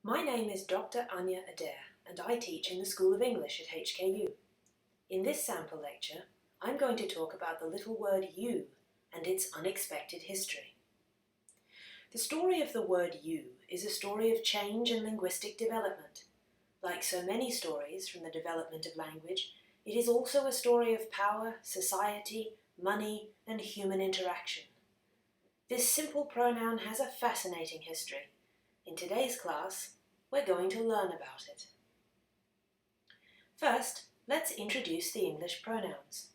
My name is Dr. Anya Adair, and I teach in the School of English at HKU. In this sample lecture, I'm going to talk about the little word you and its unexpected history. The story of the word you is a story of change and linguistic development. Like so many stories from the development of language, it is also a story of power, society, money, and human interaction. This simple pronoun has a fascinating history. In today's class, we're going to learn about it. First, let's introduce the English pronouns.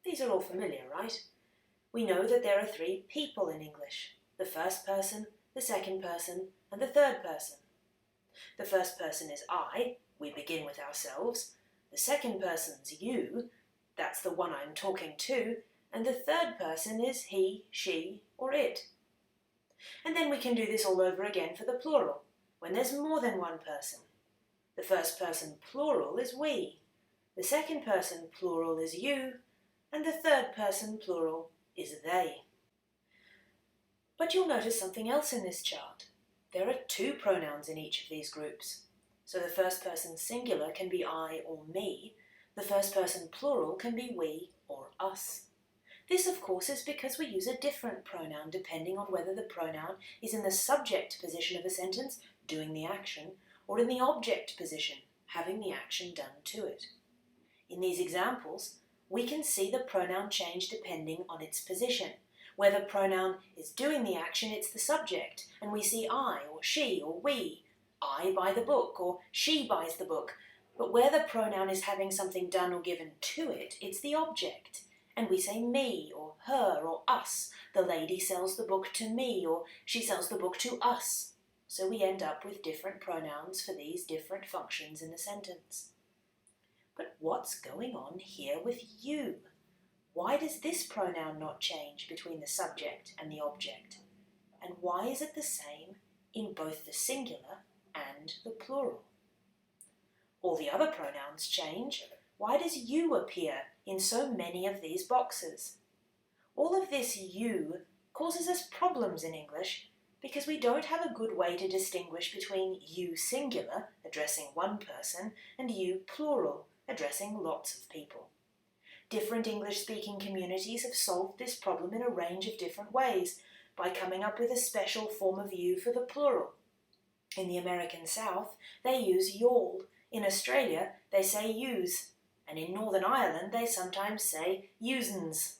These are all familiar, right? We know that there are three people in English: the first person, the second person, and the third person. The first person is I, we begin with ourselves. The second person's you, that's the one I'm talking to, and the third person is he, she, or it. And then we can do this all over again for the plural, when there's more than one person. The first person plural is we, the second person plural is you, and the third person plural is they. But you'll notice something else in this chart. There are two pronouns in each of these groups. So the first person singular can be I or me, the first person plural can be we or us. This, of course, is because we use a different pronoun depending on whether the pronoun is in the subject position of a sentence, doing the action, or in the object position, having the action done to it. In these examples, we can see the pronoun change depending on its position. Where the pronoun is doing the action, it's the subject, and we see I or she or we. I buy the book or she buys the book. But where the pronoun is having something done or given to it, it's the object. And we say me or her or us. The lady sells the book to me or she sells the book to us. So we end up with different pronouns for these different functions in the sentence. But what's going on here with you? Why does this pronoun not change between the subject and the object? And why is it the same in both the singular and the plural? All the other pronouns change. Why does you appear in so many of these boxes? All of this you causes us problems in English because we don't have a good way to distinguish between you singular, addressing one person, and you plural, addressing lots of people. Different English-speaking communities have solved this problem in a range of different ways by coming up with a special form of you for the plural. In the American South, they use y'all. In Australia, they say yous. And in Northern Ireland, they sometimes say usins.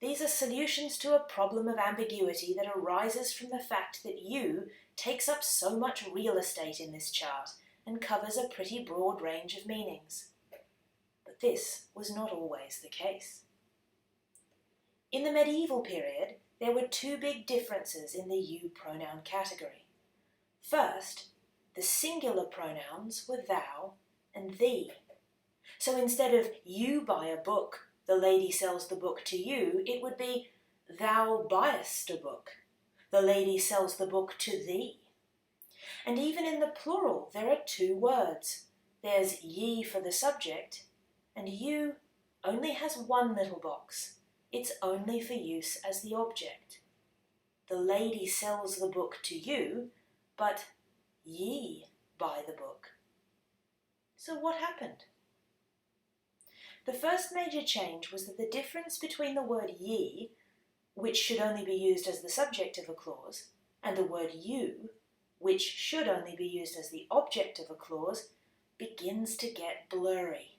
These are solutions to a problem of ambiguity that arises from the fact that you takes up so much real estate in this chart and covers a pretty broad range of meanings. But this was not always the case. In the medieval period, there were two big differences in the you pronoun category. First, the singular pronouns were thou and thee. So instead of you buy a book, the lady sells the book to you, it would be thou buyest a book, the lady sells the book to thee. And even in the plural, there are two words. There's ye for the subject, and you only has one little box. It's only for use as the object. The lady sells the book to you, but ye buy the book. So what happened? The first major change was that the difference between the word ye, which should only be used as the subject of a clause, and the word you, which should only be used as the object of a clause, begins to get blurry.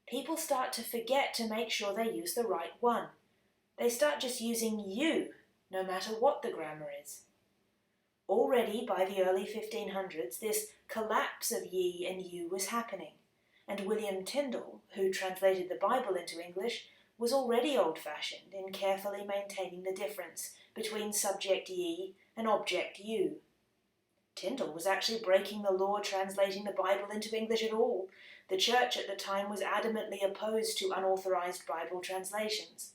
People start to forget to make sure they use the right one. They start just using you, no matter what the grammar is. Already by the early 1500s, this collapse of ye and you was happening, and William Tyndale, who translated the Bible into English, was already old-fashioned in carefully maintaining the difference between subject ye and object you. Tyndale was actually breaking the law translating the Bible into English at all. The church at the time was adamantly opposed to unauthorized Bible translations.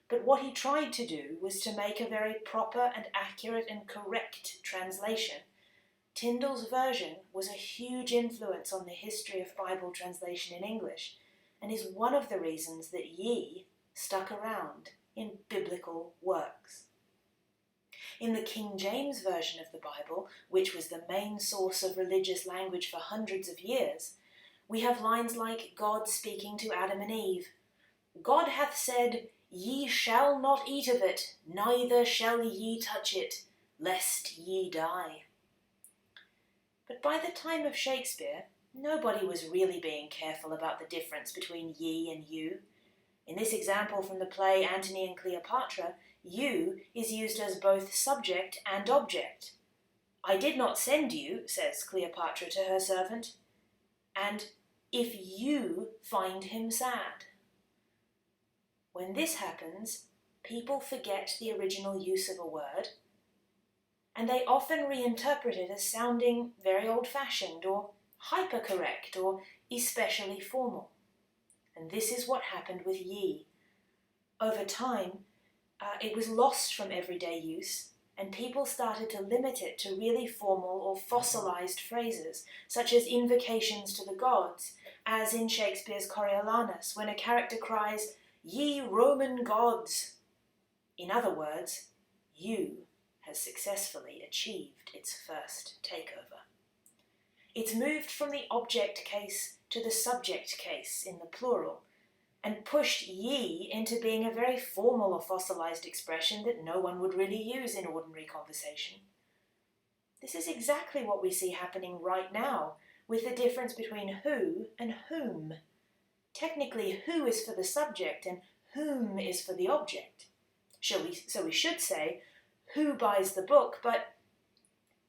But what he tried to do was to make a very proper and accurate and correct translation. Tyndale's version was a huge influence on the history of Bible translation in English, and is one of the reasons that ye stuck around in biblical works. In the King James Version of the Bible, which was the main source of religious language for hundreds of years, we have lines like God speaking to Adam and Eve. God hath said, Ye shall not eat of it, neither shall ye touch it, lest ye die. But by the time of Shakespeare, nobody was really being careful about the difference between ye and you. In this example from the play Antony and Cleopatra, you is used as both subject and object. I did not send you, says Cleopatra to her servant, and if you find him sad. When this happens, people forget the original use of a word, and they often reinterpret it as sounding very old-fashioned or hypercorrect or especially formal. And this is what happened with ye. Over time, it was lost from everyday use, and people started to limit it to really formal or fossilized phrases, such as invocations to the gods, as in Shakespeare's Coriolanus, when a character cries, Ye Roman gods! In other words, you has successfully achieved its first takeover. It's moved from the object case to the subject case in the plural, and pushed ye into being a very formal or fossilized expression that no one would really use in ordinary conversation. This is exactly what we see happening right now, with the difference between who and whom. Technically, who is for the subject and whom is for the object. So we should say, who buys the book, but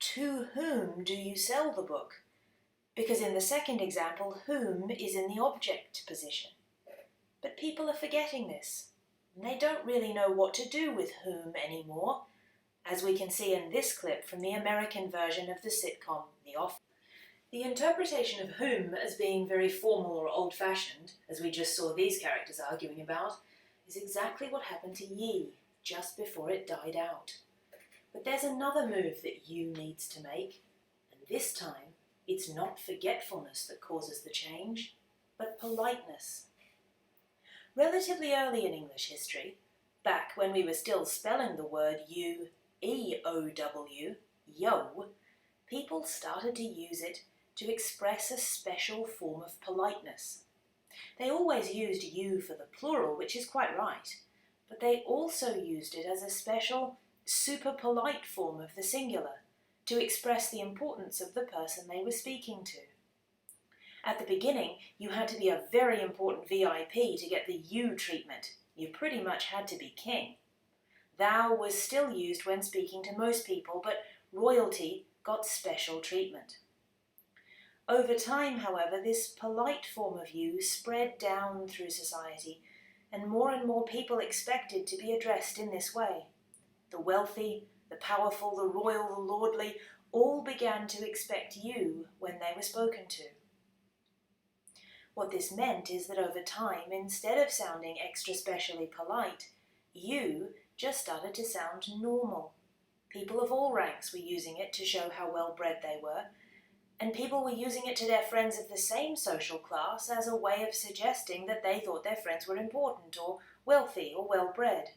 to whom do you sell the book? Because in the second example, whom is in the object position. But people are forgetting this, and they don't really know what to do with whom anymore, as we can see in this clip from the American version of the sitcom The Office. The interpretation of whom as being very formal or old-fashioned, as we just saw these characters arguing about, is exactly what happened to ye just before it died out. But there's another move that you needs to make, and this time it's not forgetfulness that causes the change, but politeness. Relatively early in English history, back when we were still spelling the word you-E-O-W, yo, people started to use it to express a special form of politeness. They always used you for the plural, which is quite right, but they also used it as a special, super polite form of the singular to express the importance of the person they were speaking to. At the beginning, you had to be a very important VIP to get the you treatment. You pretty much had to be king. Thou was still used when speaking to most people, but royalty got special treatment. Over time, however, this polite form of you spread down through society, and more people expected to be addressed in this way. The wealthy, the powerful, the royal, the lordly, all began to expect you when they were spoken to. What this meant is that over time, instead of sounding extra specially polite, you just started to sound normal. People of all ranks were using it to show how well-bred they were, and people were using it to their friends of the same social class as a way of suggesting that they thought their friends were important or wealthy or well-bred.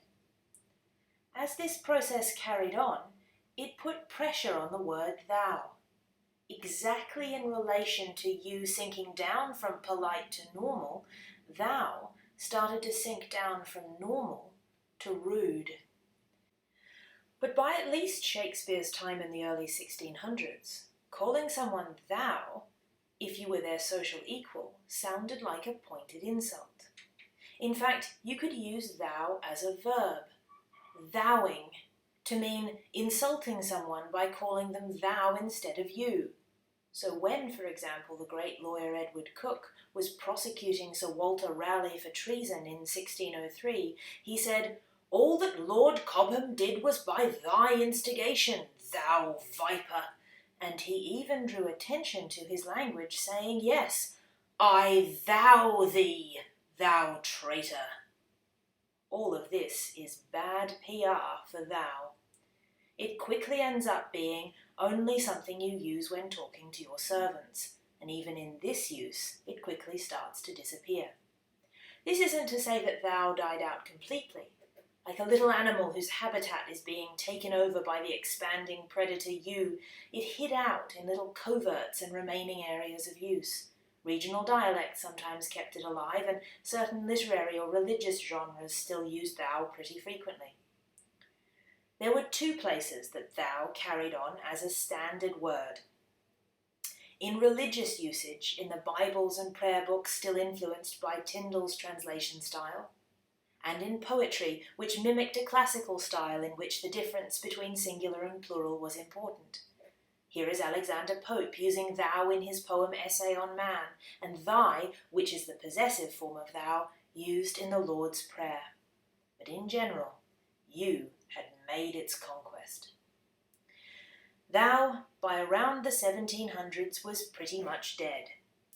As this process carried on, it put pressure on the word thou. Exactly in relation to you sinking down from polite to normal, thou started to sink down from normal to rude. But by at least Shakespeare's time in the early 1600s, calling someone thou, if you were their social equal, sounded like a pointed insult. In fact, you could use thou as a verb, thouing, to mean insulting someone by calling them thou instead of you. So when, for example, the great lawyer Edward Coke was prosecuting Sir Walter Raleigh for treason in 1603, he said, "All that Lord Cobham did was by thy instigation, thou viper," and he even drew attention to his language, saying, "Yes, I thou thee, thou traitor." All of this is bad PR for thou. It quickly ends up being only something you use when talking to your servants, and even in this use, it quickly starts to disappear. This isn't to say that thou died out completely, Like a little animal whose habitat is being taken over by the expanding predator you, it hid out in little coverts and remaining areas of use. Regional dialects sometimes kept it alive, and certain literary or religious genres still used thou pretty frequently. There were 2 places that thou carried on as a standard word. In religious usage, in the Bibles and prayer books still influenced by Tyndall's translation style, and in poetry, which mimicked a classical style in which the difference between singular and plural was important. Here is Alexander Pope using thou in his poem Essay on Man, and thy, which is the possessive form of thou, used in the Lord's Prayer. But in general, you had made its conquest. Thou, by around the 1700s, was pretty much dead.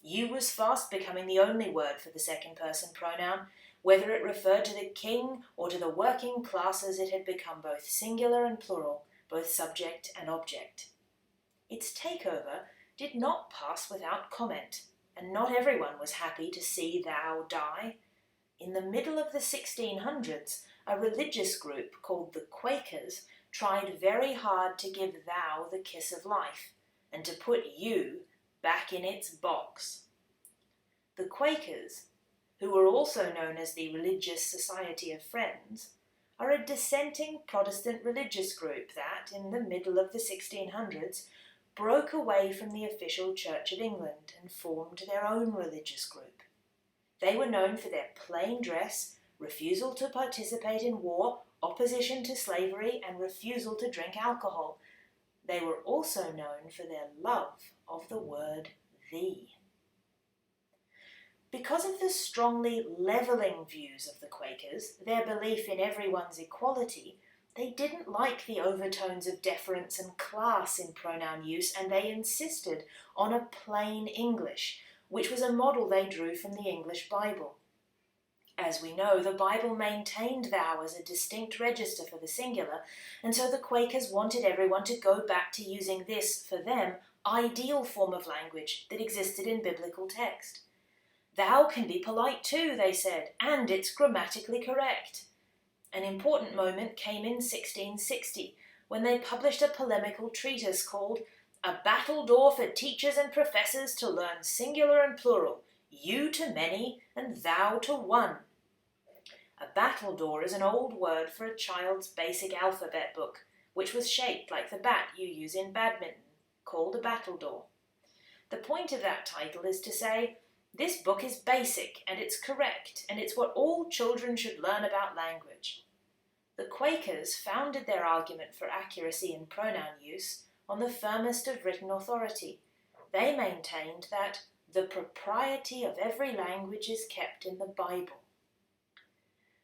You was fast becoming the only word for the second-person pronoun. Whether it referred to the king or to the working classes, it had become both singular and plural, both subject and object. Its takeover did not pass without comment, and not everyone was happy to see thou die. In the middle of the 1600s, a religious group called the Quakers tried very hard to give thou the kiss of life, and to put you back in its box. The Quakers, who were also known as the Religious Society of Friends, are a dissenting Protestant religious group that, in the middle of the 1600s, broke away from the official Church of England and formed their own religious group. They were known for their plain dress, refusal to participate in war, opposition to slavery, and refusal to drink alcohol. They were also known for their love of the word thee. Because of the strongly levelling views of the Quakers, their belief in everyone's equality, they didn't like the overtones of deference and class in pronoun use, and they insisted on a plain English, which was a model they drew from the English Bible. As we know, the Bible maintained thou as a distinct register for the singular, and so the Quakers wanted everyone to go back to using this, for them, ideal form of language that existed in biblical text. Thou can be polite too, they said, and it's grammatically correct. An important moment came in 1660, when they published a polemical treatise called A Battledore for Teachers and Professors to Learn Singular and Plural, You to Many and Thou to One. A battledore is an old word for a child's basic alphabet book, which was shaped like the bat you use in badminton, called a battledore. The point of that title is to say, this book is basic and it's correct, and it's what all children should learn about language. The Quakers founded their argument for accuracy in pronoun use on the firmest of written authority. They maintained that the propriety of every language is kept in the Bible.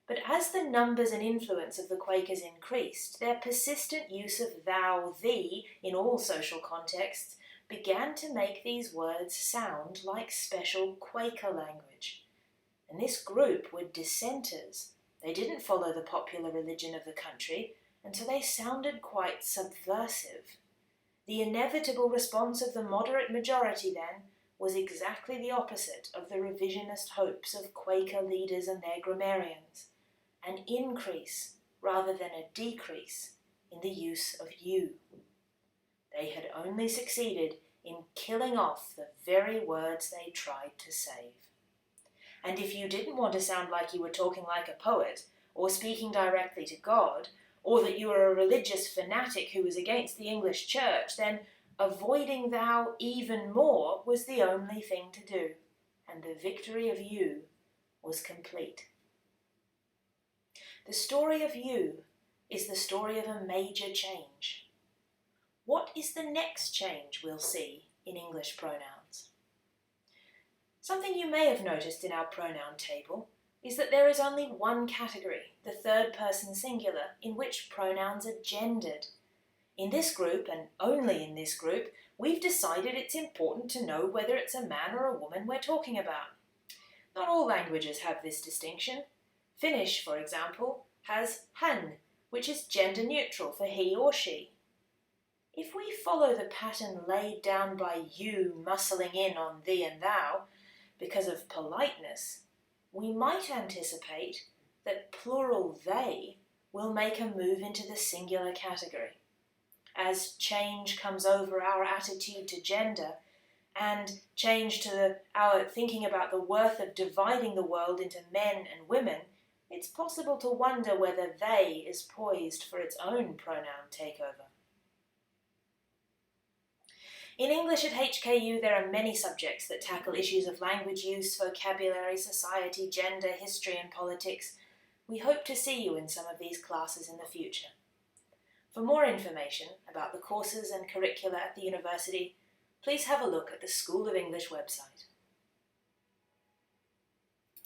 But as the numbers and influence of the Quakers increased, their persistent use of thou, thee in all social contexts began to make these words sound like special Quaker language. And this group were dissenters. They didn't follow the popular religion of the country, and so they sounded quite subversive. The inevitable response of the moderate majority, then, was exactly the opposite of the revisionist hopes of Quaker leaders and their grammarians, an increase rather than a decrease in the use of you. They had only succeeded in killing off the very words they tried to save. And if you didn't want to sound like you were talking like a poet, or speaking directly to God, or that you were a religious fanatic who was against the English Church, then avoiding thou even more was the only thing to do, and the victory of you was complete. The story of you is the story of a major change. What is the next change we'll see in English pronouns? Something you may have noticed in our pronoun table is that there is only one category, the third person singular, in which pronouns are gendered. In this group, and only in this group, we've decided it's important to know whether it's a man or a woman we're talking about. Not all languages have this distinction. Finnish, for example, has han, which is gender neutral for he or she. If we follow the pattern laid down by you muscling in on thee and thou, because of politeness, we might anticipate that plural they will make a move into the singular category. As change comes over our attitude to gender, and change to our thinking about the worth of dividing the world into men and women, it's possible to wonder whether they is poised for its own pronoun takeover. In English at HKU, there are many subjects that tackle issues of language use, vocabulary, society, gender, history, and politics. We hope to see you in some of these classes in the future. For more information about the courses and curricula at the university, please have a look at the School of English website.